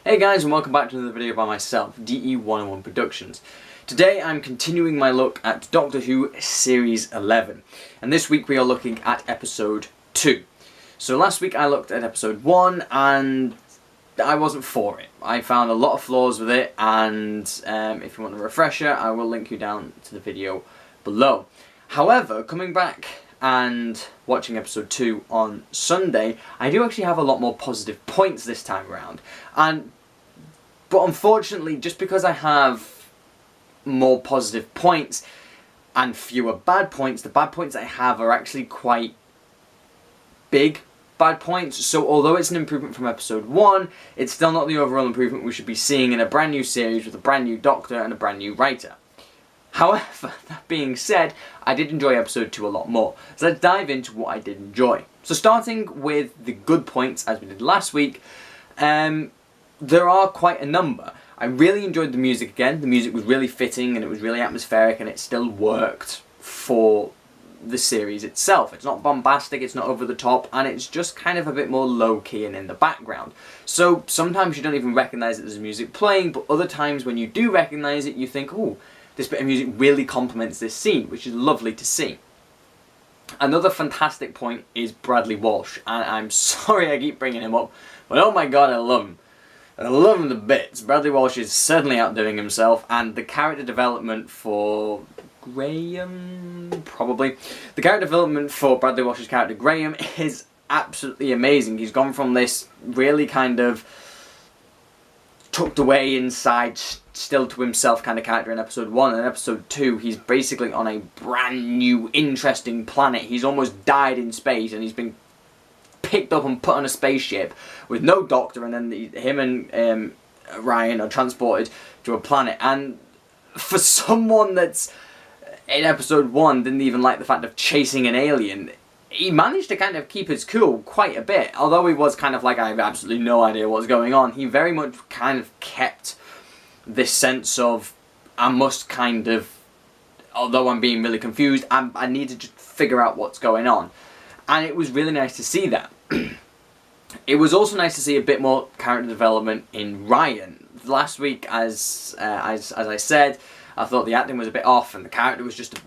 Hey guys, and welcome back to another video by myself, DE101 Productions. Today I'm continuing my look at Doctor Who Series 11, and this week we are looking at episode 2. So last week I looked at episode 1 and I wasn't for it. I found a lot of flaws with it, and if you want a refresher I will link you down to the video below. However, coming back and watching episode 2 on Sunday, I do actually have a lot more positive points this time around. But unfortunately, just because I have more positive points and fewer bad points, the bad points I have are actually quite big bad points. So although it's an improvement from episode 1, it's still not the overall improvement we should be seeing in a brand new series with a brand new Doctor and a brand new writer. However, that being said, I did enjoy episode 2 a lot more. So let's dive into what I did enjoy. So starting with the good points, as we did last week, there are quite a number. I really enjoyed the music again. The music was really fitting and it was really atmospheric, and it still worked for the series itself. It's not bombastic, it's not over the top, and it's just kind of a bit more low-key and in the background. So sometimes you don't even recognise that there's music playing, but other times when you do recognise it, you think, oh, this bit of music really complements this scene, which is lovely to see. Another fantastic point is Bradley Walsh, and I'm sorry I keep bringing him up, but oh my god, I love him. I love him to bits. Bradley Walsh is certainly outdoing himself, and the character development for Graham, probably. The character development for Bradley Walsh's character Graham is absolutely amazing. He's gone from this really kind of tucked away inside, still to himself kind of character in episode 1, and in episode 2 he's basically on a brand new interesting planet. He's almost died in space and he's been picked up and put on a spaceship with no doctor, and then him and Ryan are transported to a planet. And for someone that's in episode 1 didn't even like the fact of chasing an alien, he managed to kind of keep his cool quite a bit. Although he was kind of like, I have absolutely no idea what's going on, he very much kind of kept this sense of, I must kind of, although I'm being really confused, I need to just figure out what's going on. And it was really nice to see that. It was also nice to see a bit more character development in Ryan. Last week, as I said, I thought the acting was a bit off and the character was just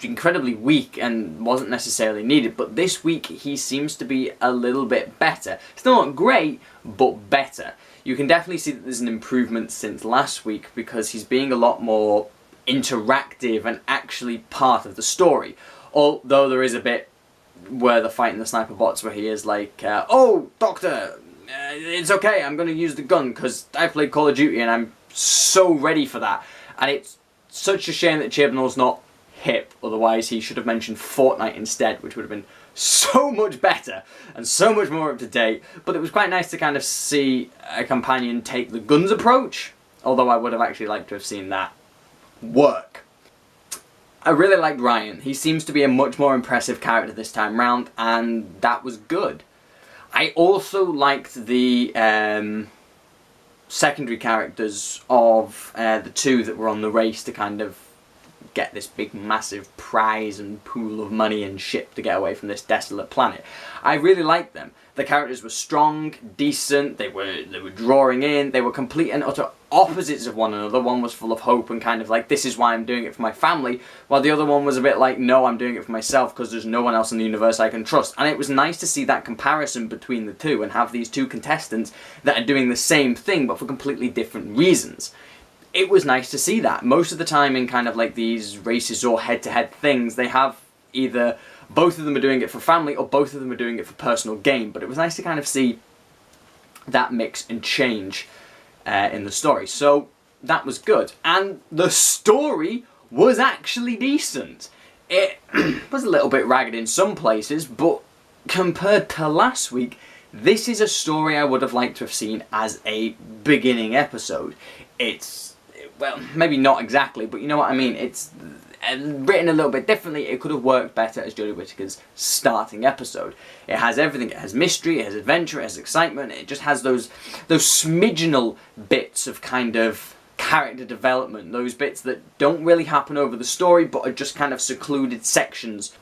incredibly weak and wasn't necessarily needed. But this week he seems to be a little bit better. Still not great, but better. You can definitely see that there's an improvement since last week, because he's being a lot more interactive and actually part of the story. Although there is a bit where they're fighting the sniper bots where he is like, oh, Doctor, it's okay, I'm going to use the gun because I played Call of Duty and I'm so ready for that. And it's such a shame that Chibnall's not hip, otherwise he should have mentioned Fortnite instead, which would have been so much better and so much more up to date. But it was quite nice to kind of see a companion take the guns approach, although I would have actually liked to have seen that work. I really liked Ryan. He seems to be a much more impressive character this time round, and that was good. I also liked the secondary characters of the two that were on the race to kind of get this big massive prize and pool of money and ship to get away from this desolate planet. I really liked them. The characters were strong, decent, they were drawing in, they were complete and utter opposites of one another. One was full of hope and kind of like, this is why I'm doing it for my family, while the other one was a bit like, no, I'm doing it for myself because there's no one else in the universe I can trust. And it was nice to see that comparison between the two and have these two contestants that are doing the same thing but for completely different reasons. It was nice to see that. Most of the time in kind of like these races or head-to-head things, they have either both of them are doing it for family or both of them are doing it for personal gain. But it was nice to kind of see that mix and change in the story. So that was good. And the story was actually decent. It was a little bit ragged in some places, but compared to last week, this is a story I would have liked to have seen as a beginning episode. It's, well, maybe not exactly, but you know what I mean. It's written a little bit differently. It could have worked better as Jodie Whittaker's starting episode. It has everything. It has mystery, it has adventure, it has excitement. It just has those smidgenal bits of kind of character development, those bits that don't really happen over the story but are just kind of secluded sections.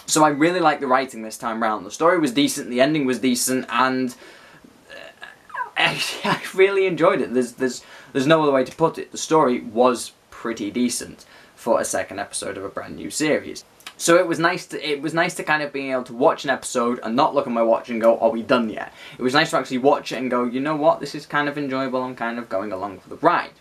So I really like the writing this time round. The story was decent, the ending was decent, and I really enjoyed it. There's no other way to put it. The story was pretty decent for a second episode of a brand new series. So it was nice to kind of being able to watch an episode and not look at my watch and go, are we done yet? It was nice to actually watch it and go, you know what, this is kind of enjoyable, I'm kind of going along for the ride.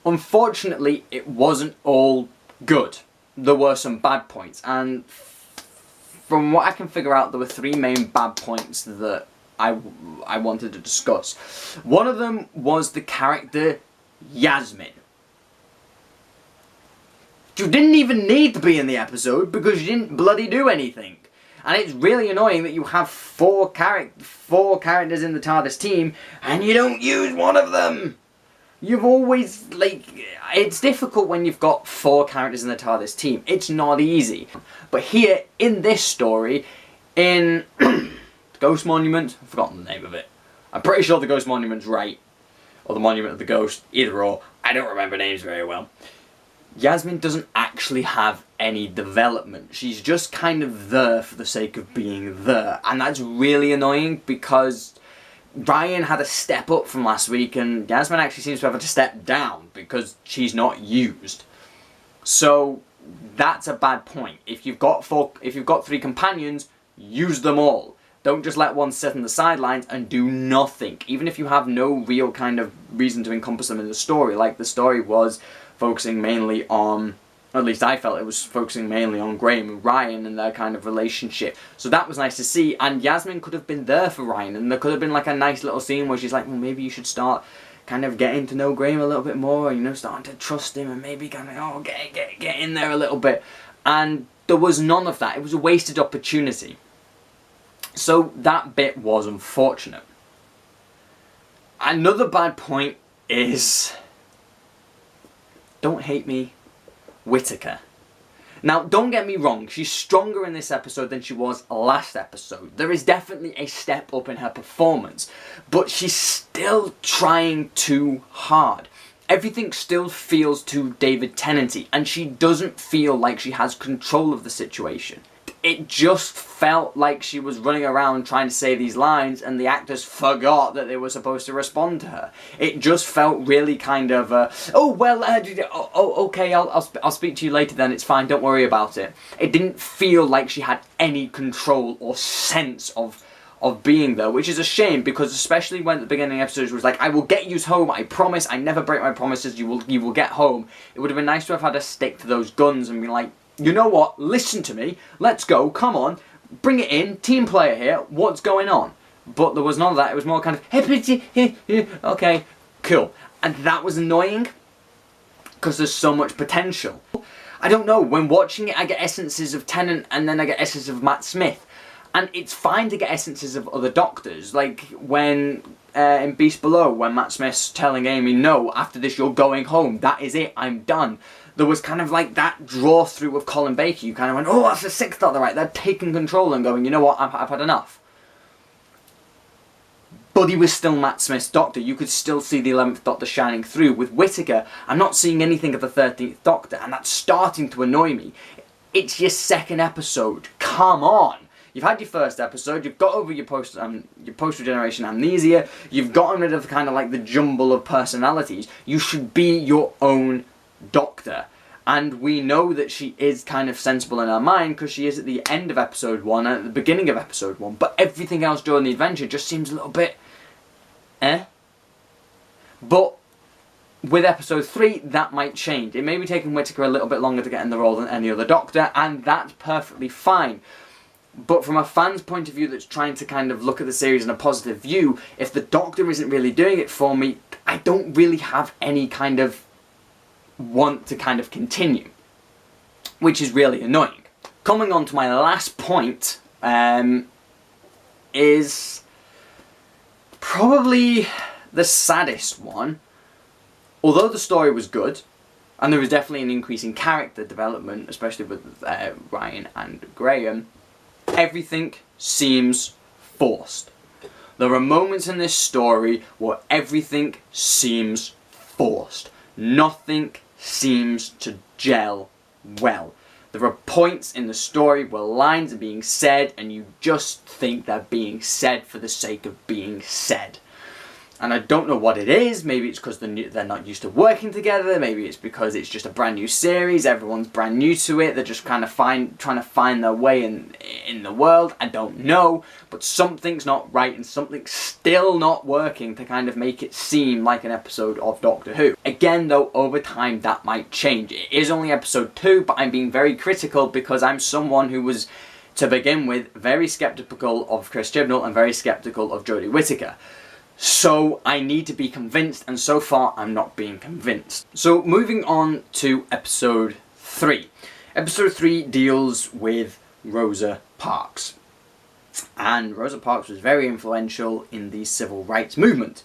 Unfortunately, it wasn't all good. There were some bad points, and from what I can figure out, there were 3 main bad points that I wanted to discuss. One of them was the character Yasmin. You didn't even need to be in the episode because you didn't bloody do anything. And it's really annoying that you have 4 characters in the TARDIS team and you don't use one of them. You've always, it's difficult when you've got 4 characters in the TARDIS team. It's not easy. But here, in this story, in Ghost Monument, I've forgotten the name of it. I'm pretty sure the Ghost Monument's right. Or the Monument of the Ghost, either or. I don't remember names very well. Yasmin doesn't actually have any development. She's just kind of there for the sake of being there. And that's really annoying because Ryan had a step up from last week and Yasmin actually seems to have had to step down because she's not used. So that's a bad point. If you've got 3 companions, use them all. Don't just let one sit on the sidelines and do nothing. Even if you have no real kind of reason to encompass them in the story. Like the story was focusing mainly on, at least I felt it was focusing mainly on Graham and Ryan and their kind of relationship. So that was nice to see, and Yasmin could have been there for Ryan, and there could have been like a nice little scene where she's like, well, maybe you should start kind of getting to know Graham a little bit more, you know, starting to trust him and maybe kind of, get in there a little bit. And there was none of that. It was a wasted opportunity. So that bit was unfortunate. Another bad point is, don't hate me, Whittaker. Now, don't get me wrong, she's stronger in this episode than she was last episode. There is definitely a step up in her performance, but she's still trying too hard. Everything still feels too David Tennant-y, and she doesn't feel like she has control of the situation. It just felt like she was running around trying to say these lines and the actors forgot that they were supposed to respond to her. It just felt really kind of, okay, I'll speak to you later then, it's fine, don't worry about it. It didn't feel like she had any control or sense of being there, which is a shame because especially when at the beginning of the episode she was like, I will get you home, I promise, I never break my promises, you will get home. It would have been nice to have had her stick to those guns and be like, you know what, listen to me, let's go, come on, bring it in, team player here, what's going on? But there was none of that, it was more kind of, okay, cool. And that was annoying, because there's so much potential. I don't know, when watching it I get essences of Tennant and then I get essences of Matt Smith. And it's fine to get essences of other Doctors, like when, in Beast Below, when Matt Smith's telling Amy, no, after this you're going home, that is it, I'm done. There was kind of like that draw through of Colin Baker. You kind of went, oh, that's the 6th Doctor, right? They're taking control and going, you know what, I've had enough. But he was still Matt Smith's Doctor. You could still see the 11th Doctor shining through. With Whittaker, I'm not seeing anything of the 13th Doctor, and that's starting to annoy me. It's your 2nd episode. Come on. You've had your 1st episode, you've got over your post-regeneration amnesia, you've gotten rid of kind of like the jumble of personalities. You should be your own Doctor. And we know that she is kind of sensible in her mind because she is at the end of episode 1 and at the beginning of episode 1, but everything else during the adventure just seems a little bit But with episode 3 that might change. It may be taking Whittaker a little bit longer to get in the role than any other Doctor, and that's perfectly fine. But from a fan's point of view that's trying to kind of look at the series in a positive view, if the Doctor isn't really doing it for me, I don't really have any kind of want to kind of continue, which is really annoying. Coming on to my last point, is probably the saddest one. Although the story was good, and there was definitely an increase in character development, especially with Ryan and Graham, everything seems forced. There are moments in this story where everything seems forced. Nothing seems to gel well. There are points in the story where lines are being said and you just think they're being said for the sake of being said. And I don't know what it is. Maybe it's because they're not used to working together. Maybe it's because it's just a brand new series. Everyone's brand new to it. They're just kind of trying to find their way in the world. I don't know. But something's not right and something's still not working to kind of make it seem like an episode of Doctor Who. Again, though, over time that might change. It is only episode 2, but I'm being very critical because I'm someone who was, to begin with, very sceptical of Chris Chibnall and very sceptical of Jodie Whittaker. So I need to be convinced, and so far I'm not being convinced. So moving on to episode 3. Episode 3 deals with Rosa Parks. And Rosa Parks was very influential in the civil rights movement.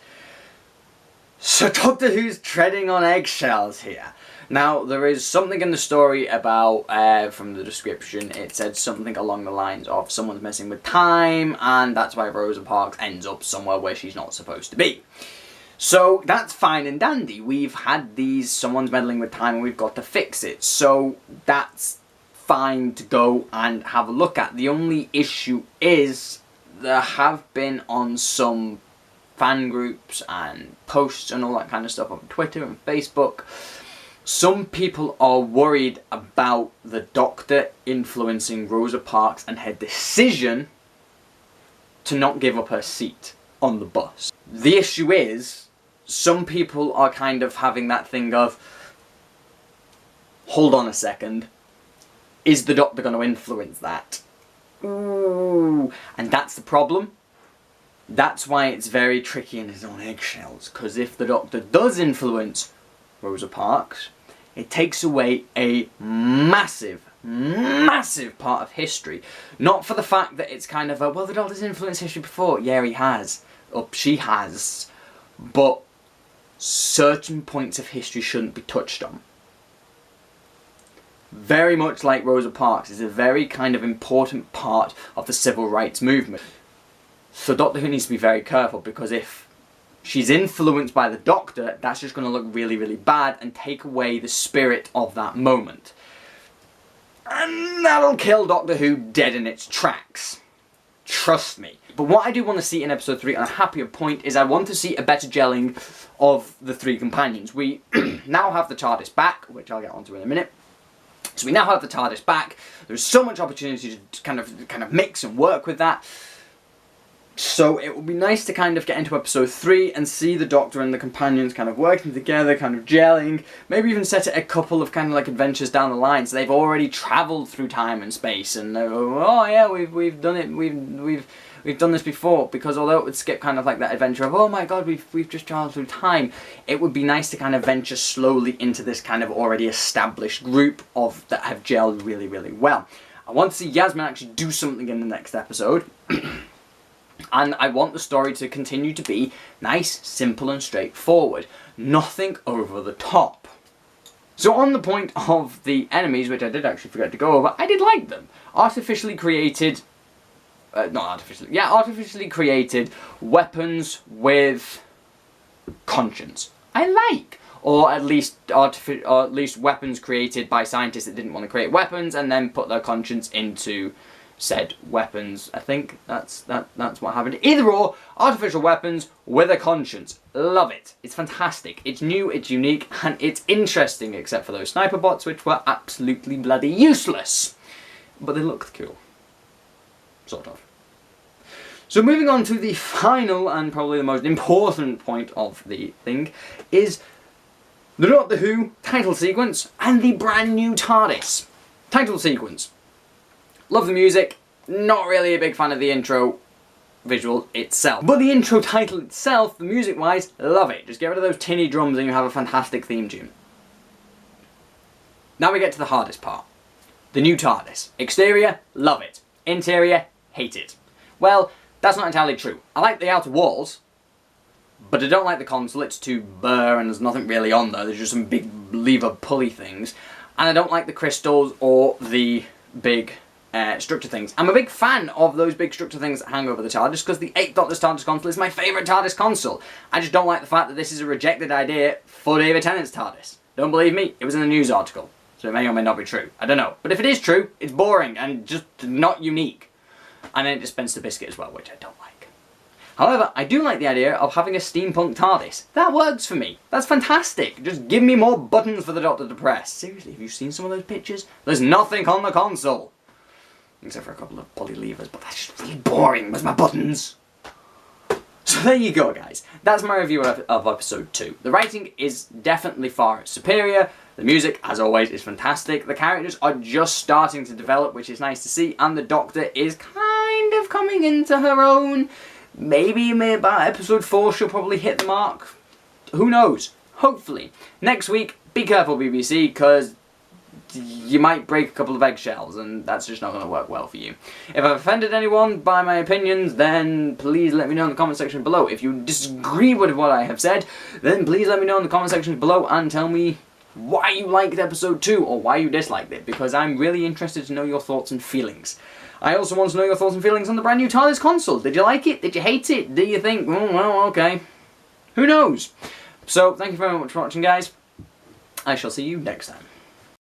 So Doctor Who's treading on eggshells here. Now, there is something in the story about, from the description, it said something along the lines of someone's messing with time, and that's why Rosa Parks ends up somewhere where she's not supposed to be. So, that's fine and dandy. We've had someone's meddling with time and we've got to fix it. So, that's fine to go and have a look at. The only issue is, there have been on some fan groups and posts and all that kind of stuff on Twitter and Facebook, some people are worried about the Doctor influencing Rosa Parks and her decision to not give up her seat on the bus. The issue is, some people are kind of having that thing of, hold on a second, is the Doctor going to influence that? Ooh, and that's the problem. That's why it's very tricky and is on eggshells, because if the Doctor does influence Rosa Parks, it takes away a massive part of history. Not for the fact that it's kind of a, well, the Doctor's influenced history before. Yeah, he has. Or she has. But certain points of history shouldn't be touched on. Very much like Rosa Parks is a very kind of important part of the civil rights movement. So Doctor Who needs to be very careful, because if she's influenced by the Doctor, that's just going to look really, really bad and take away the spirit of that moment. And that'll kill Doctor Who dead in its tracks. Trust me. But what I do want to see in episode 3, on a happier point, is I want to see a better gelling of the 3 companions. We now have the TARDIS back, which I'll get onto in a minute. So we now have the TARDIS back. There's so much opportunity to kind of mix and work with that. So it would be nice to kind of get into episode 3 and see the Doctor and the companions kind of working together, kind of gelling, maybe even set it a couple of kind of like adventures down the line, so they've already travelled through time and space, and oh yeah, we've done it, we've done this before. Because although it would skip kind of like that adventure of, oh my god, we've just travelled through time, it would be nice to kind of venture slowly into this kind of already established group of that have gelled really, really well. I want to see Yasmin actually do something in the next episode. And I want the story to continue to be nice, simple and straightforward. Nothing over the top. So on the point of the enemies, which I did actually forget to go over, I did like them. Artificially created weapons with conscience. I like. Or at least weapons created by scientists that didn't want to create weapons and then put their conscience into said weapons. I think that's what happened. Either or, artificial weapons with a conscience. Love it. It's fantastic. It's new, it's unique, and it's interesting, except for those sniper bots, which were absolutely bloody useless. But they looked cool. Sort of. So moving on to the final and probably the most important point of the thing is the Doctor Who title sequence and the brand new TARDIS. Title sequence. Love the music, not really a big fan of the intro visual itself. But the intro title itself, the music-wise, love it. Just get rid of those tinny drums and you have a fantastic theme tune. Now we get to the hardest part. The new TARDIS. Exterior, love it. Interior, hate it. Well, that's not entirely true. I like the outer walls, but I don't like the console. It's too bare and there's nothing really on there. There's just some big lever pulley things. And I don't like the crystals or the big structure things. I'm a big fan of those big structure things that hang over the TARDIS because the 8th Doctor's TARDIS console is my favourite TARDIS console. I just don't like the fact that this is a rejected idea for David Tennant's TARDIS. Don't believe me? It was in a news article. So it may or may not be true. I don't know. But if it is true, it's boring and just not unique. And then it dispensed the biscuit as well, which I don't like. However, I do like the idea of having a steampunk TARDIS. That works for me. That's fantastic. Just give me more buttons for the Doctor to press. Seriously, have you seen some of those pictures? There's nothing on the console. Except for a couple of pulley levers, but that's just really boring. Where's my buttons? So there you go, guys. That's my review of episode 2. The writing is definitely far superior. The music, as always, is fantastic. The characters are just starting to develop, which is nice to see. And the Doctor is kind of coming into her own. Maybe by episode 4 she'll probably hit the mark. Who knows? Hopefully. Next week, be careful, BBC, because you might break a couple of eggshells, and that's just not going to work well for you. If I've offended anyone by my opinions, then please let me know in the comment section below. If you disagree with what I have said, then please let me know in the comment section below and tell me why you liked episode 2 or why you disliked it, because I'm really interested to know your thoughts and feelings. I also want to know your thoughts and feelings on the brand new TARDIS console. Did you like it? Did you hate it? Do you think, oh, well, okay. Who knows? So, thank you very much for watching, guys. I shall see you next time.